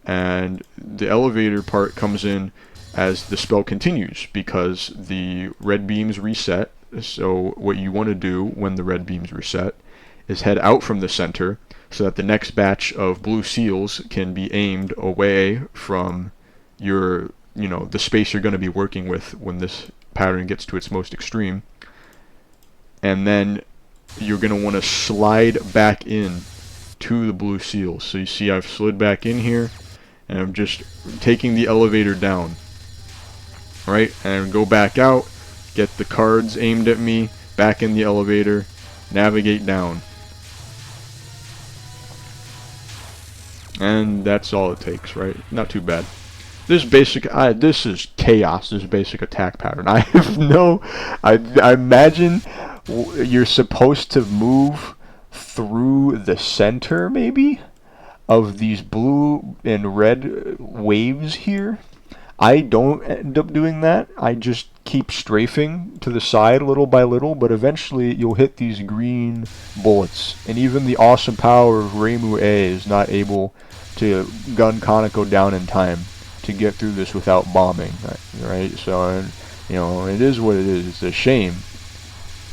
And the elevator part comes in as the spell continues, because the red beams reset. So what you want to do when the red beams reset is head out from the center so that the next batch of blue seals can be aimed away from your, the space you're going to be working with when this pattern gets to its most extreme. And then you're going to want to slide back in to the blue seals. So you see I've slid back in here, and I'm just taking the elevator down, right? And go back out, get the cards aimed at me, back in the elevator, navigate down. And that's all it takes, right? Not too bad. This is chaos, this basic attack pattern. I imagine you're supposed to move through the center, maybe, of these blue and red waves here. I don't end up doing that. I just keep strafing to the side little by little, but eventually you'll hit these green bullets. And even the awesome power of ReimuA is not able to gun Kaneko down in time to get through this without bombing, right? So, it is what it is. It's a shame,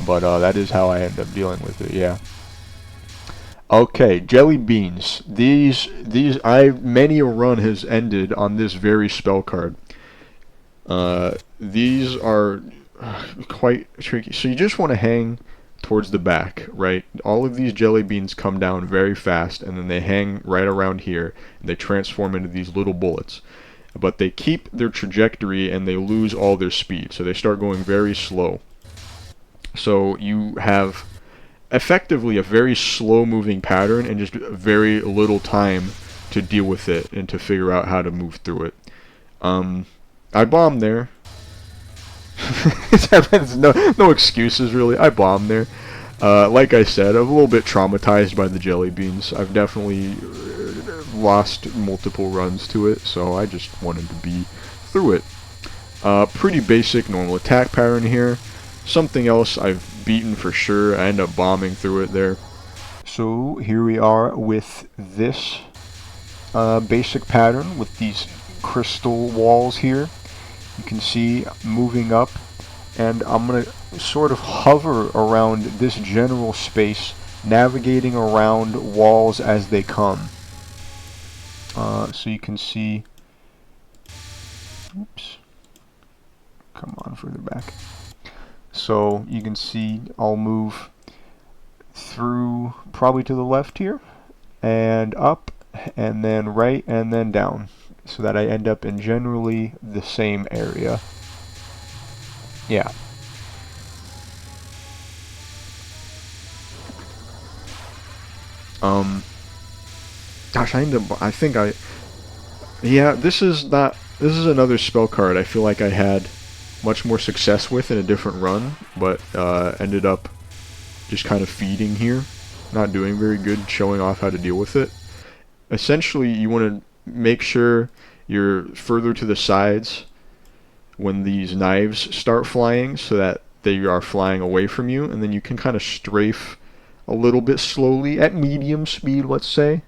but that is how I end up dealing with it, yeah. Okay, jelly beans. Many a run has ended on this very spell card. These are quite tricky. So you just want to hang towards the back, right? All of these jelly beans come down very fast, and then they hang right around here, and they transform into these little bullets. but they keep their trajectory and they lose all their speed, so they start going very slow. So you have effectively a very slow moving pattern and just very little time to deal with it and to figure out how to move through it. I bombed there. There's no excuses really. I bombed there. Like I said, I'm a little bit traumatized by the jelly beans. I've definitely lost multiple runs to it, so I just wanted to be through it. Pretty basic normal attack pattern here. Something else I've beaten for sure. I end up bombing through it there. So here we are with this basic pattern with these crystal walls here. You can see moving up, and I'm going to sort of hover around this general space, navigating around walls as they come. So you can see, oops, come on further back. So you can see I'll move through probably to the left here, and up, and then right, and then down, so that I end up in generally the same area. Yeah. Gosh, yeah, this is another spell card I feel like I had much more success with in a different run, but ended up just kind of feeding here, not doing very good showing off how to deal with it. Essentially, you want to make sure you're further to the sides when these knives start flying so that they are flying away from you, and then you can kind of strafe a little bit slowly at medium speed, let's say,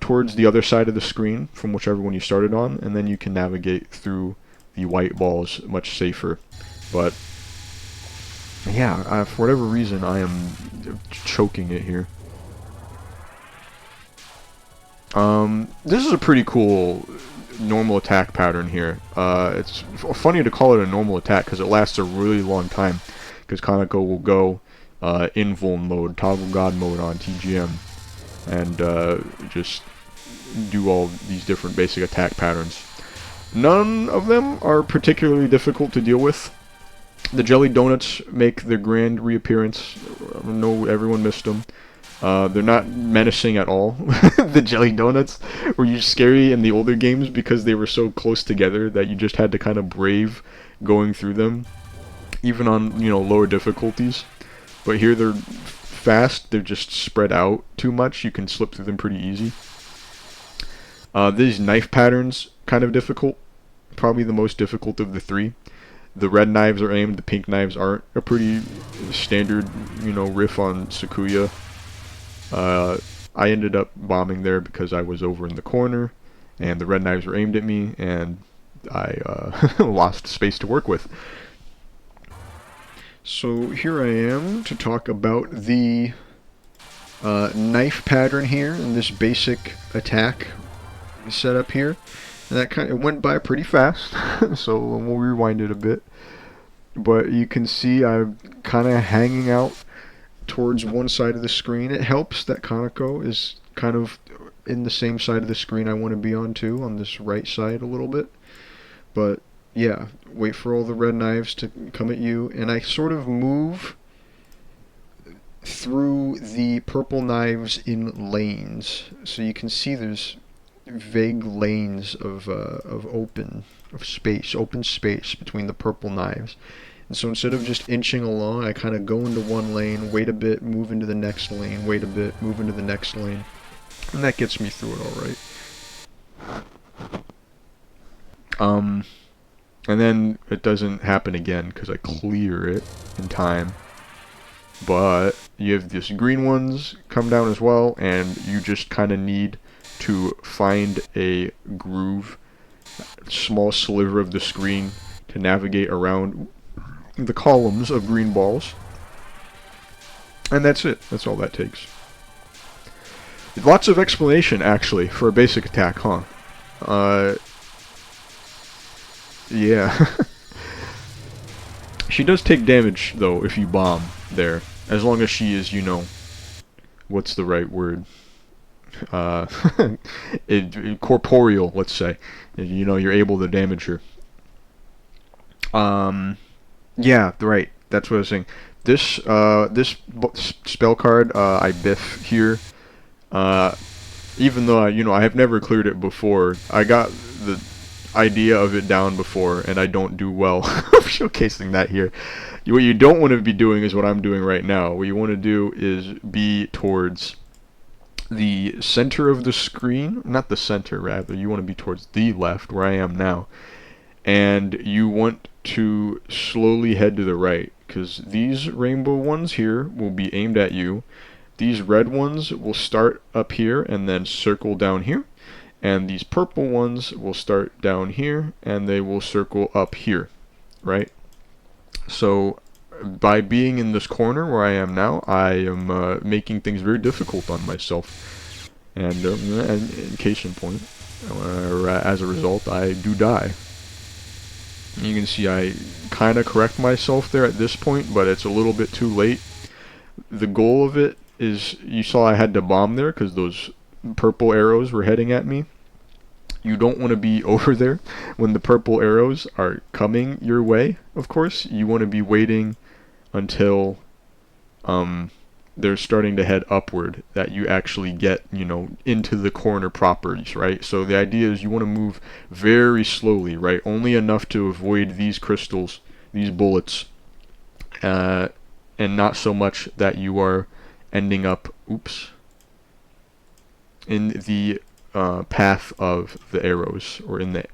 towards the other side of the screen from whichever one you started on, and then you can navigate through the white balls much safer. But yeah, for whatever reason, I am choking it here. This is a pretty cool normal attack pattern here. It's funny to call it a normal attack because it lasts a really long time, because Kaneko will go invuln mode, toggle god mode on TGM, and just do all these different basic attack patterns. None of them are particularly difficult to deal with. The jelly donuts make their grand reappearance. I know everyone missed them. They're not menacing at all. The jelly donuts were just scary in the older games because they were so close together that you just had to kind of brave going through them, even on, you know, lower difficulties. But here they're fast. They're just spread out too much. You can slip through them pretty easy. These knife patterns kind of difficult. Probably the most difficult of the three. The red knives are aimed. The pink knives aren't. A pretty standard, you know, riff on Sakuya. I ended up bombing there because I was over in the corner, and the red knives were aimed at me, and I lost space to work with. So here I am to talk about the knife pattern here in this basic attack setup here. And that it went by pretty fast, so we'll rewind it a bit. But you can see I'm kind of hanging out towards one side of the screen. It helps that Kaneko is kind of in the same side of the screen I want to be on too, on this right side a little bit. But yeah, wait for all the red knives to come at you, and I sort of move through the purple knives in lanes. So you can see there's vague lanes of open space between the purple knives. And so instead of just inching along, I kind of go into one lane, wait a bit, move into the next lane, wait a bit, move into the next lane. And that gets me through it alright. And then it doesn't happen again because I clear it in time. But you have these green ones come down as well, and you just kind of need to find a groove, small sliver of the screen to navigate around the columns of green balls. And that's it. That's all that takes. Lots of explanation, actually, for a basic attack, huh? Yeah. She does take damage, though, if you bomb there. As long as she is, you know, what's the right word? uh, corporeal, let's say. You know, you're able to damage her. Yeah, right. That's what I was saying. This spell card, I biff here. Uh, Even though I have never cleared it before, I got the idea of it down before, and I don't do well showcasing that here. What you don't want to be doing is what I'm doing right now. What you want to do is be towards the center of the screen, not the center, rather. You want to be towards the left, where I am now, and you want to slowly head to the right, because these rainbow ones here will be aimed at you. These red ones will start up here and then circle down here. And these purple ones will start down here and they will circle up here, right? So by being in this corner where I am now, I am making things very difficult on myself. And in case in point, as a result, I do die. You can see I kind of correct myself there at this point, but it's a little bit too late. The goal of it is, you saw I had to bomb there because those purple arrows were heading at me. You don't want to be over there when the purple arrows are coming your way, of course. You want to be waiting until they're starting to head upward, that you actually get, into the corner proper, right? So the idea is you want to move very slowly, right? Only enough to avoid these crystals, these bullets, and not so much that you are ending up, in the path of the arrows, or in the,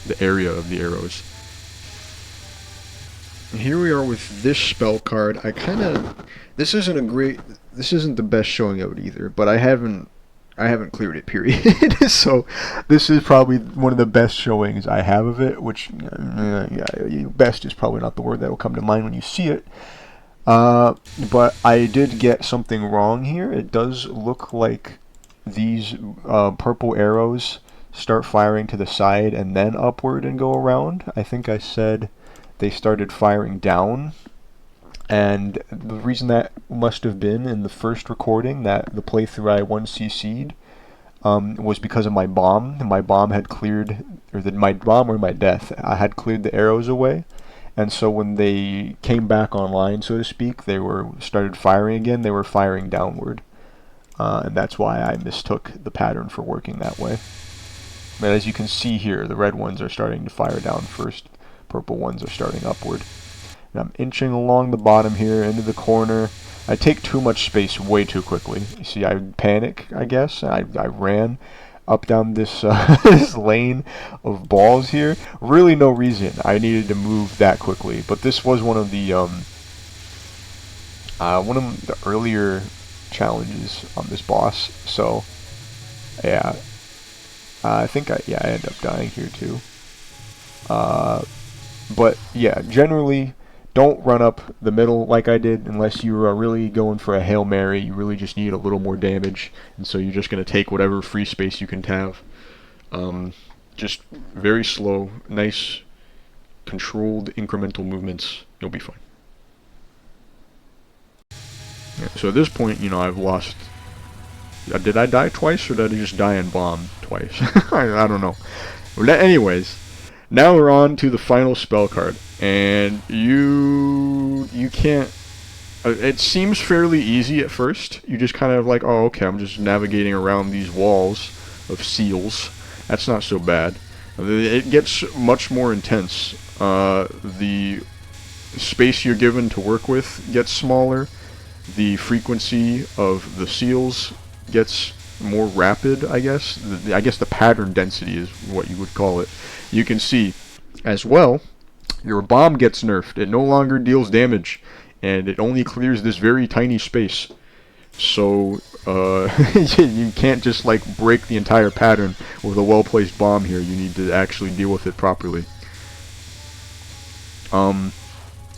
the area of the arrows. Here we are with this spell card. This isn't the best showing of it either, but I haven't cleared it, period. So this is probably one of the best showings I have of it, which, best is probably not the word that will come to mind when you see it. But I did get something wrong here. It does look like these purple arrows start firing to the side and then upward and go around. I think I said they started firing down. And the reason that must have been in the first recording, that the playthrough I 1cc'd, was because of my bomb. My bomb had cleared, my bomb or my death, I had cleared the arrows away. And so when they came back online, so to speak, they started firing again. They were firing downward. And that's why I mistook the pattern for working that way. But as you can see here, the red ones are starting to fire down first. Purple ones are starting upward. And I'm inching along the bottom here into the corner. I take too much space way too quickly. You see, I panic, I guess. I ran up down this this lane of balls here. Really no reason I needed to move that quickly. But this was one of the earlier challenges on this boss. So yeah, I think I end up dying here too. But yeah, generally don't run up the middle like I did unless you are really going for a Hail Mary. You really just need a little more damage, and so you're just going to take whatever free space you can have. Just very slow, nice, controlled incremental movements. You'll be fine. Yeah, so at this point, I've lost... did I die twice, or did I just die and bomb twice? I don't know. But anyways, now we're on to the final spell card. And you can't... it seems fairly easy at first. You just kind of like, oh, okay, I'm just navigating around these walls of seals. That's not so bad. It gets much more intense. The space you're given to work with gets smaller. The frequency of the seals gets more rapid, I guess. I guess the pattern density is what you would call it. You can see as well, your bomb gets nerfed. It no longer deals damage, and it only clears this very tiny space. So you can't just like break the entire pattern with a well-placed bomb here. You need to actually deal with it properly.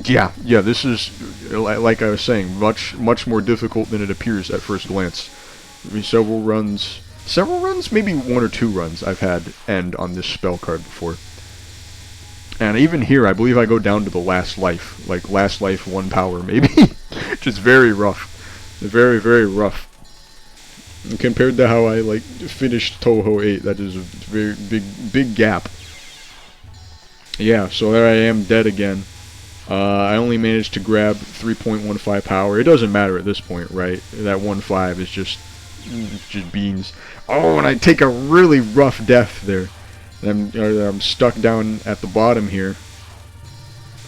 Yeah, this is, like I was saying, much more difficult than it appears at first glance. I mean, several runs, maybe 1 or 2 runs I've had end on this spell card before. And even here, I believe I go down to the last life, like last life 1 power maybe. Just very rough, very, very rough. And compared to how I like finished Touhou 8, that is a very big gap. Yeah, so there I am dead again. I only managed to grab 3.15 power. It doesn't matter at this point, right? That 1.5 is just beans. Oh, and I take a really rough death there. I'm stuck down at the bottom here.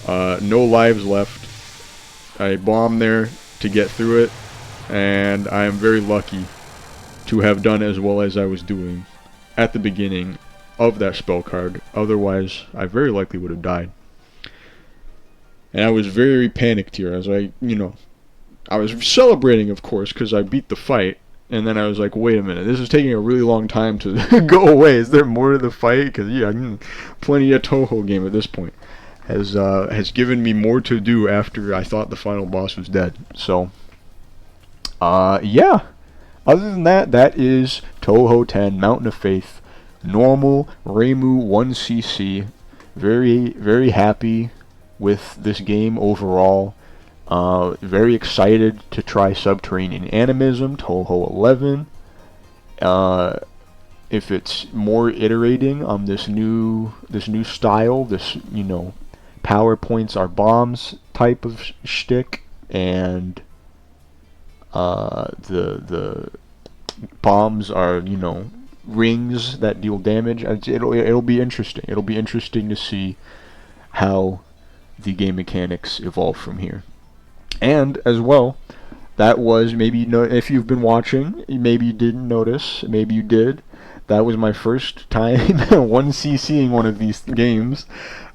No lives left. I bombed there to get through it, and I am very lucky to have done as well as I was doing at the beginning of that spell card. Otherwise, I very likely would have died. And I was very panicked here as I was celebrating, of course, because I beat the fight. And then I was like, wait a minute, this is taking a really long time to go away. Is there more to the fight? Because, yeah, plenty of Touhou game at this point has given me more to do after I thought the final boss was dead. So, yeah. Other than that, that is Touhou 10, Mountain of Faith, normal, ReimuA 1cc. Very, very happy with this game overall. Very excited to try Subterranean Animism, Touhou 11. If it's more iterating on this new style, this power points are bombs type of shtick, and the bombs are rings that deal damage. It'll be interesting. It'll be interesting to see how the game mechanics evolve from here. And as well, that was, maybe if you've been watching, maybe you didn't notice, maybe you did. That was my first time 1cc'ing one of these games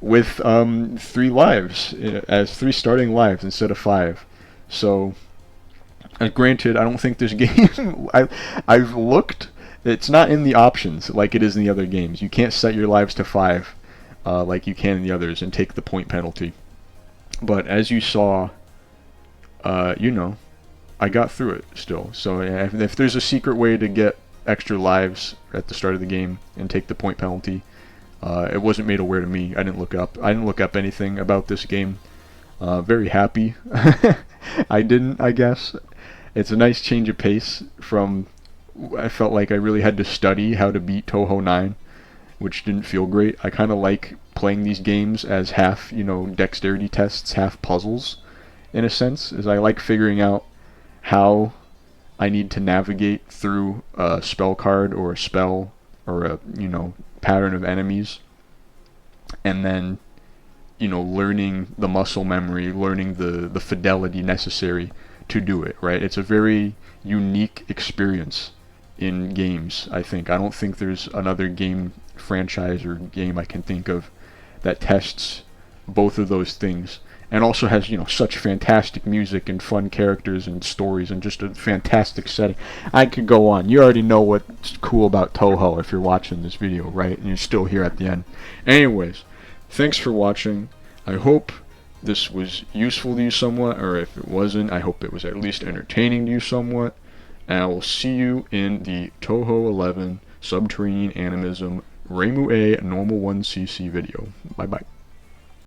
with 3 lives, as 3 starting lives instead of 5. So, granted, I don't think this game, I've looked, it's not in the options like it is in the other games. You can't set your lives to 5 like you can in the others and take the point penalty. But as you saw, I got through it still. So if there's a secret way to get extra lives at the start of the game and take the point penalty, it wasn't made aware to me. I didn't look up anything about this game. Very happy. I didn't, I guess. It's a nice change of pace from, I felt like I really had to study how to beat Touhou 9, which didn't feel great. I kind of like playing these games as half, dexterity tests, half puzzles, in a sense, as I like figuring out how I need to navigate through a spell card or a spell or a, pattern of enemies, and then, learning the muscle memory, learning the fidelity necessary to do it, right? It's a very unique experience in games, I think. I don't think there's another game franchise or game I can think of that tests both of those things, and also has such fantastic music and fun characters and stories and just a fantastic setting. I could go on. You already know what's cool about Touhou if you're watching this video, right? And you're still here at the end. Anyways, thanks for watching. I hope this was useful to you somewhat, or if it wasn't, I hope it was at least entertaining to you somewhat. And I will see you in the Touhou 11 Subterranean Animism ReimuA normal 1cc video. Bye bye.